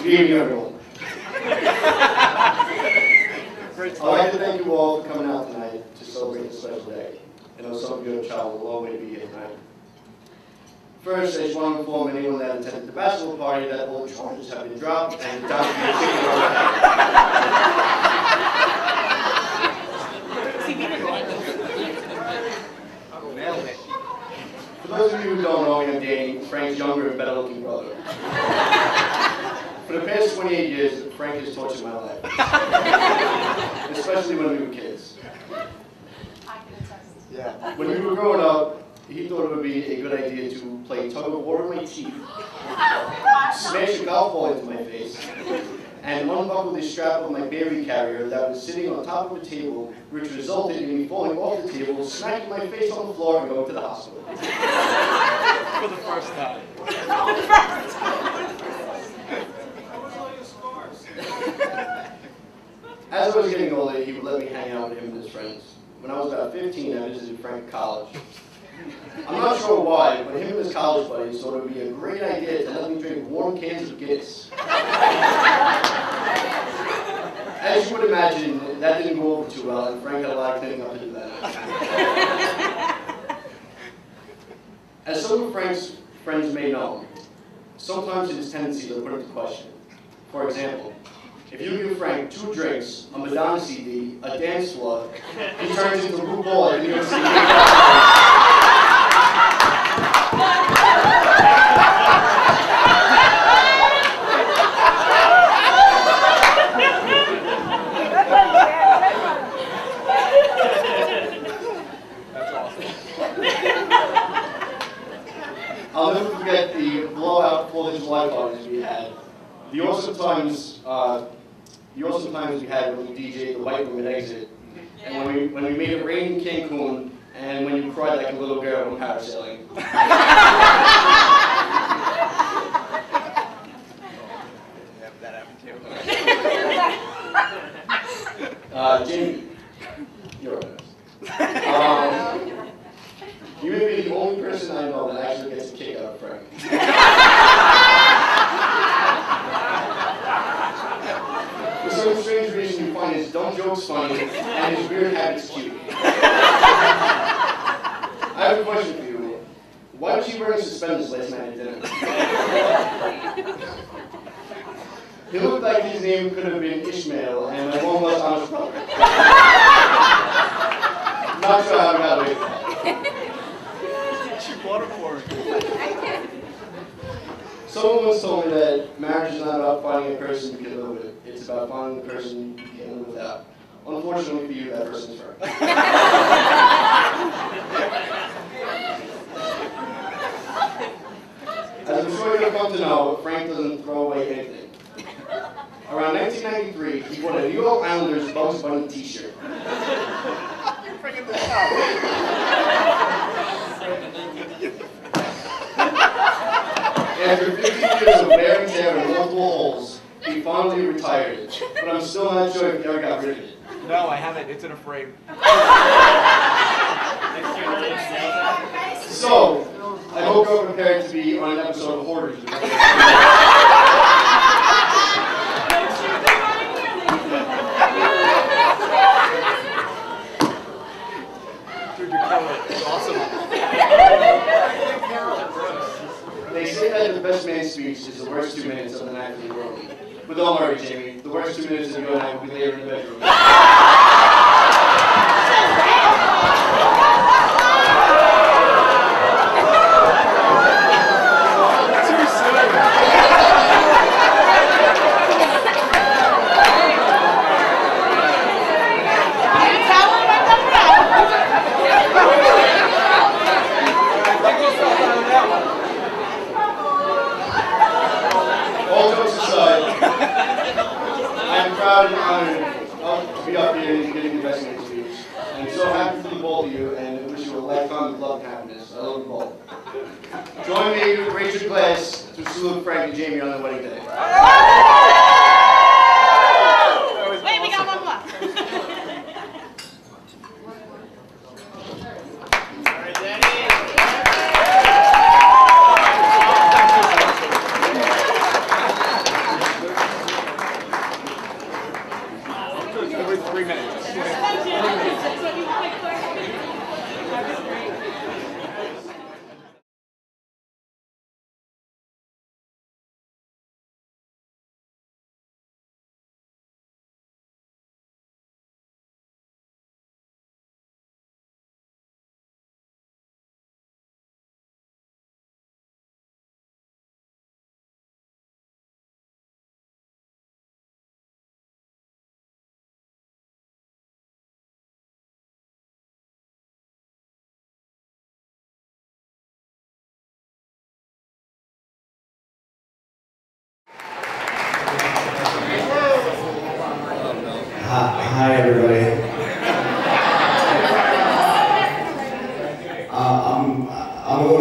Good evening, everyone. I'd like to thank you all for coming out tonight to celebrate this special day. I know some of you have traveled a long way to be here tonight. First, I just want to inform anyone that attended the basketball party that all charges have been dropped and the document is taken over. For those of you who don't know me, I'm Danny, Frank's younger and better looking brother. For the past 28 years, Frank has tortured my life. Especially when we were kids. Yeah. When we were growing up, he thought it would be a good idea to play tug of war with my teeth, smash a golf ball into my face, and unbuckle the strap of my berry carrier that was sitting on top of a table, which resulted in me falling off the table, smacking my face on the floor, and going to the hospital. For the first time. As I was getting older, he would let me hang out with him and his friends. When I was about 15, I visited Frank at college. I'm not sure why, but him and his college buddies thought it would be a great idea to let me drink warm cans of Guinness. As you would imagine, that didn't go over too well, and Frank had a lot of cleaning up to do that night. As some of Frank's friends may know, sometimes it is tendency to put into question. For example, if you give Frank 2 drinks, a Madonna CD, a dance floor, he turns into RuPaul at New York City. That's awesome. I'll never forget the blowout 4th of July parties we had. The awesome times we had when we DJ'd the White Woman Exit, and when we made it rain in Cancun, and when you cried like a little girl when parasailing. Yep, that happened too. Jamie, you're a you may be the only person I know that actually gets a kick out of Frank. For some strange reason, you find his dumb jokes funny and his weird habits cute. I have a question for you. Why was he wearing suspenders last night at dinner? He looked like his name could have been Ishmael and my long lost honest brother. Not sure how I got away with that. She bought it for her. Someone once told me that marriage is not about finding a person you can live with. It's about finding the person you can live without. Unfortunately for you, that person's Frank. As I'm sure you'll come to know, Frank doesn't throw away anything. Around 1993, he bought a New York Islanders Bugs Bunny t-shirt. You're bringing this up. After 50 years of wear and tear and multiple holes, he finally retired it. But I'm still not sure if he ever got rid of it. No, I haven't. It's in a frame. So, I hope you're prepared to be on an episode of Hoarders. Dude, you're killing it. It's awesome. They say that the best man's speech is the worst 2 minutes of the night of the world. But don't worry, Jamie. The worst 2 minutes of you and I will be later in the bedroom. All jokes aside, I'm proud and honored to be up here and getting the best man speech. I'm so happy for the both of you and I wish you a lifetime of love and happiness. I love you both. Join me with Rachel Glass to salute Frank and Jamie on their wedding day. Wait, we got one more.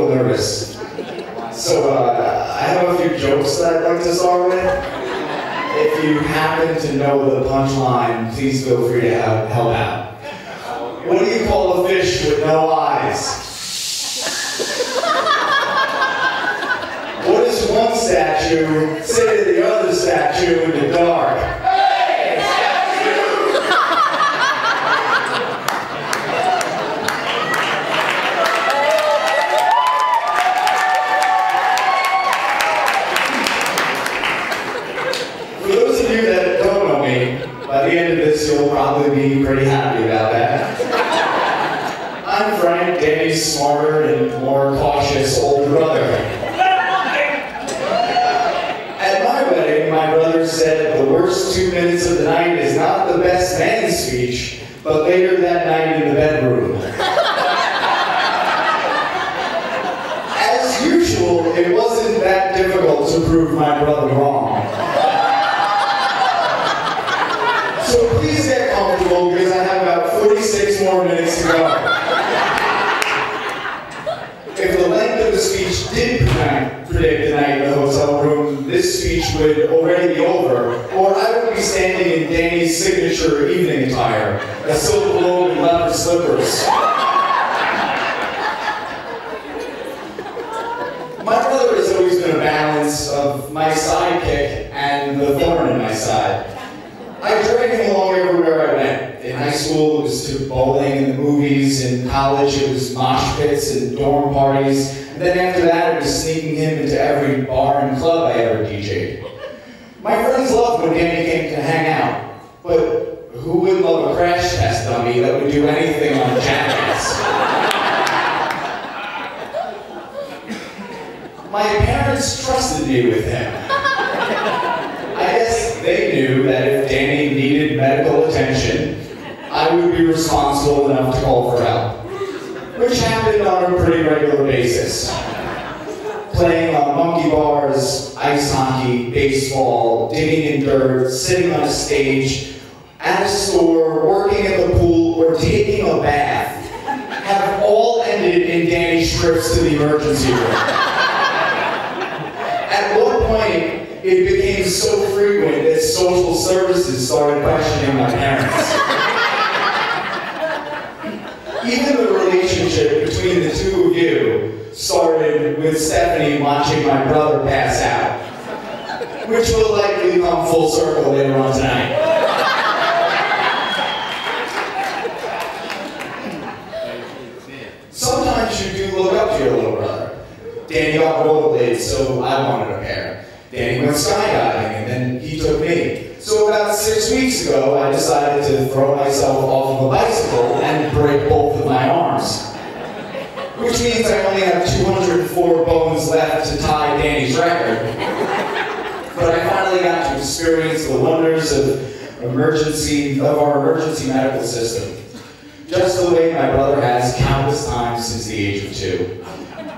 little nervous. So I have a few jokes that I'd like to start with. If you happen to know the punchline, please feel free to help out. What do you call a fish with no eyes? What does one statue say to the other statue in the dark? Hey, statue! For those of you that don't know me, by the end of this you'll probably be pretty happy about that. I'm Frank, Danny's smarter and more cautious older brother. At my wedding, my brother said the worst 2 minutes of the night is not the best man speech, but later that night in the bedroom. As usual, it wasn't that difficult to prove my brother wrong. So please get comfortable because I have about 46 more minutes to go. If the length of the speech did predict the night in the hotel room, this speech would already be over, or I would be standing in Danny's signature evening attire, a silk robe and leather slippers. My brother has always been a balance of my sidekick and the thorn in my side. I dragged him along everywhere I went. In high school, it was to bowling and the movies. In college, it was mosh pits and dorm parties. And then after that, it was sneaking him into every bar and club I ever DJ'd. My friends loved when Danny came to hang out. But who wouldn't love a crash test dummy that would do anything on Jackass? My parents trusted me with him. I guess they knew that if Danny needed medical attention, I would be responsible enough to call for help, which happened on a pretty regular basis. Playing on monkey bars, ice hockey, baseball, digging in dirt, sitting on a stage, at a store, working at the pool, or taking a bath have all ended in Danny's trips to the emergency room. At one point, it became so frequent that social services started questioning my parents. Even the relationship between the two of you started with Stephanie watching my brother pass out, which will likely come full circle later on tonight. Sometimes you do look up to your little brother. Danny got rollerblades, so I wanted a pair. Danny went skydiving, and then he took me. So about 6 weeks ago, I decided to throw myself off of a bicycle and break both of my arms. Which means I only have 204 bones left to tie Danny's record. But I finally got to experience the wonders of our emergency medical system. Just the way my brother has countless times since the age of 2.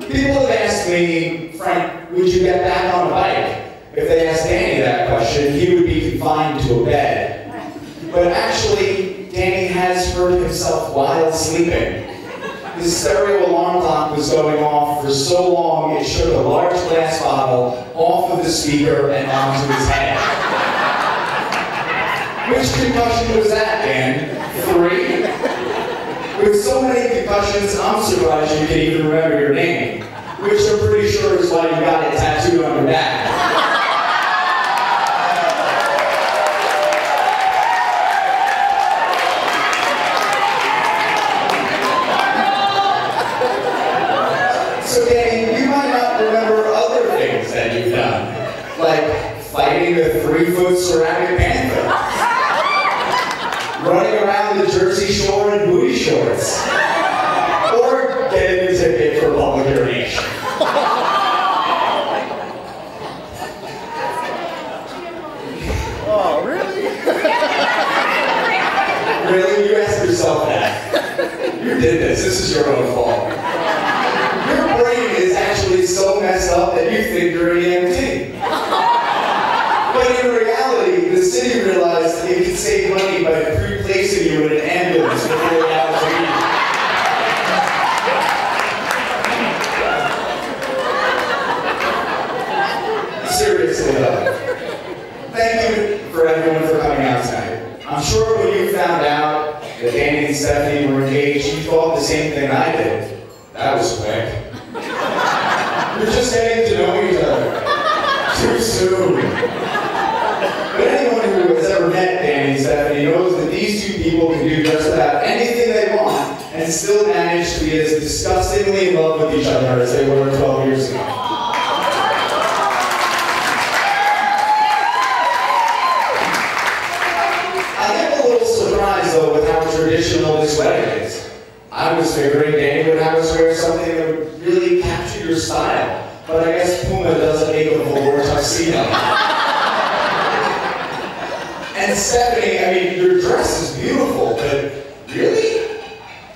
People have asked me, Frank, would you get back on a bike? If they asked Danny that question, he would be confined to a bed. But actually, Danny has hurt himself while sleeping. His stereo alarm clock was going off for so long it shook a large glass bottle off of the speaker and onto his head. Which concussion was that, Dan? 3? With so many concussions, I'm surprised you can even remember your name. Which I'm pretty sure is why you got it tattooed on your back. So Danny, you might not remember other things that you've done. Like fighting a 3-foot ceramic panther. Running around the Jersey Shore in booty shorts. Or getting a ticket for public urination. Oh, really? Really? You asked yourself that. You did this. This is your own fault. Your brain is actually so messed up that you think you're an EMT. But in reality, the city realized it could save money by pre-placing you in an ambulance for 4 hours a week. soon. But anyone who has ever met Danny and Stephanie knows that these two people can do just about anything they want and still manage to be as disgustingly in love with each other as they were 12 years ago. I am a little surprised though with how traditional this wedding is. I was figuring Danny would have us wear something that would really capture your style, but I guess Puma doesn't make a velour tuxedo. And Stephanie, I mean, your dress is beautiful, but really?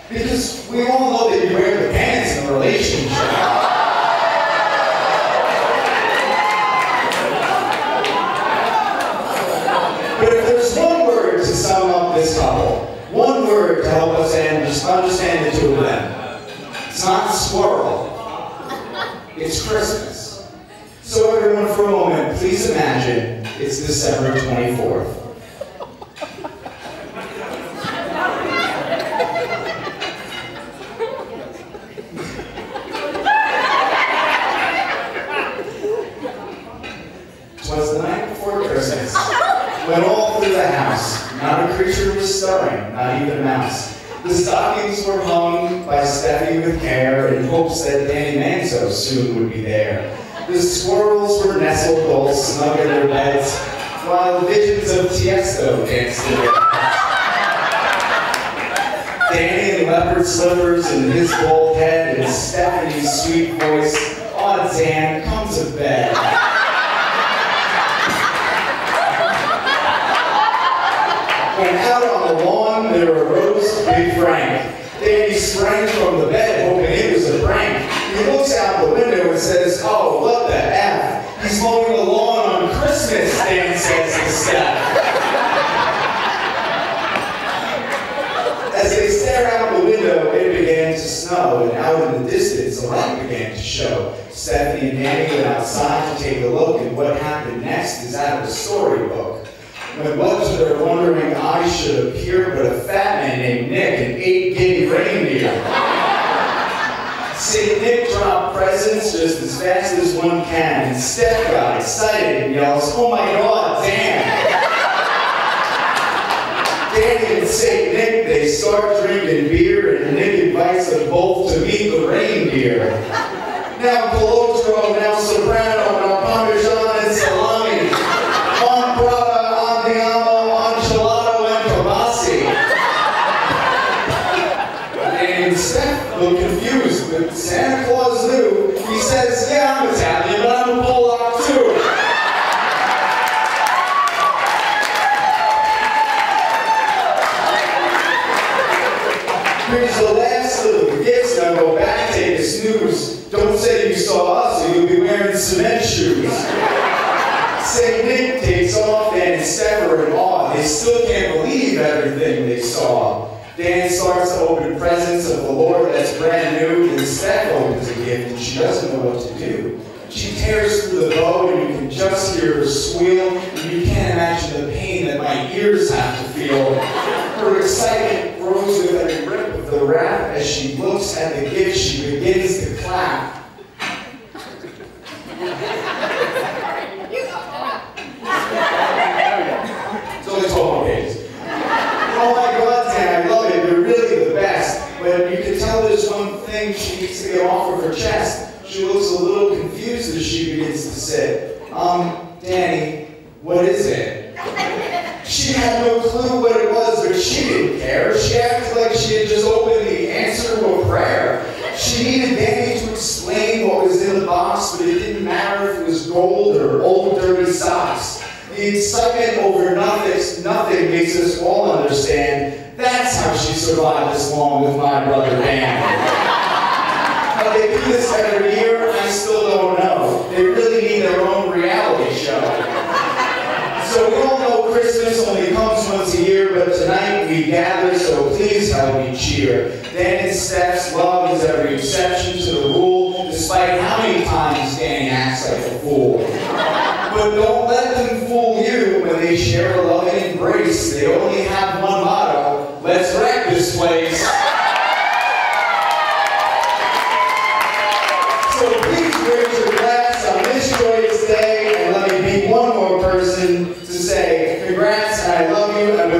Because we all know that you wear the pants in a relationship. But if there's one word to sum up this couple, one word to help us understand the two of them, it's not squirrel, it's Christmas. So everyone, for a moment, please imagine it's December 24th. Twas the night before Christmas, when all through the house, not a creature was stirring, not even a mouse. The stockings were hung by Steffi with care in hopes that Danny Manzo soon would be there. The squirrels were nestled all snug in their beds, while visions of Tiesto danced in their heads. Danny in leopard slippers and his bald head and Stephanie's sweet voice, "Aw, Dan, come to bed." When out on the lawn there arose Big Frank. Danny sprang from the bed, hoping it was a prank. He looks out the window and says, "Oh, what the F? He's mowing the lawn on Christmas," Dan says to Steph. As they stare out the window, it began to snow, and out in the distance, a light began to show. Stephanie and Danny went outside to take a look, and what happened next is out of a storybook. When what to their wondering eyes should appear but a fat man named Nick and 8 giddy reindeer. St. Nick dropped presents just as fast as one can, and Steph got excited and yells, "Oh my God, Dan!" Danny and St. Nick, they start drinking beer, and Nick invites them both to meet the reindeer. Now Colotro, now Soprano, now Parmesan and Salami, on Prada, and Steph looked confused, but Santa Claus knew. He says, "Yeah, I'm Italian, but I'm a Polak too." Here's the last of the gifts. Now go back, take a snooze. Don't say you saw us or you'll be wearing cement shoes. St. Nick takes off, and Steph are in awe. They still can't believe everything they saw. Dan starts to open presents of the Lord that's brand new, and Steph opens a gift, and she doesn't know what to do. She tears through the bow, and you can just hear her squeal, and you can't imagine the pain that my ears have to feel. Her excitement grows with every rip of the wrap. As she looks at the gift, she begins to clap. It's only 12 more pages. Oh my God, Dan, I love it. You're really the best. But you can tell there's one thing she needs to get off of her chest. She looks a little confused as she begins to sit. Danny, what is it? She had no clue what it was, but she didn't care. She acted like she had just opened the answer to a prayer. She needed Danny to explain what was in the box, but it didn't matter if it was gold or old dirty socks. The excitement over nothing makes us all understand. That's how she survived this long with my brother Dan. How they do this every year, I still don't know. They really need their own reality show. So we all know Christmas only comes once a year, but tonight we gather, so please help me cheer. Dan and Steph's love is every exception to the rule, despite how many times Danny acts like a fool. But don't let them fool you when they share a loving embrace. They only have one motto: let's wreck this place. So please raise your glass on this enjoy this day, and let me be one more person to say congrats, and I love you, and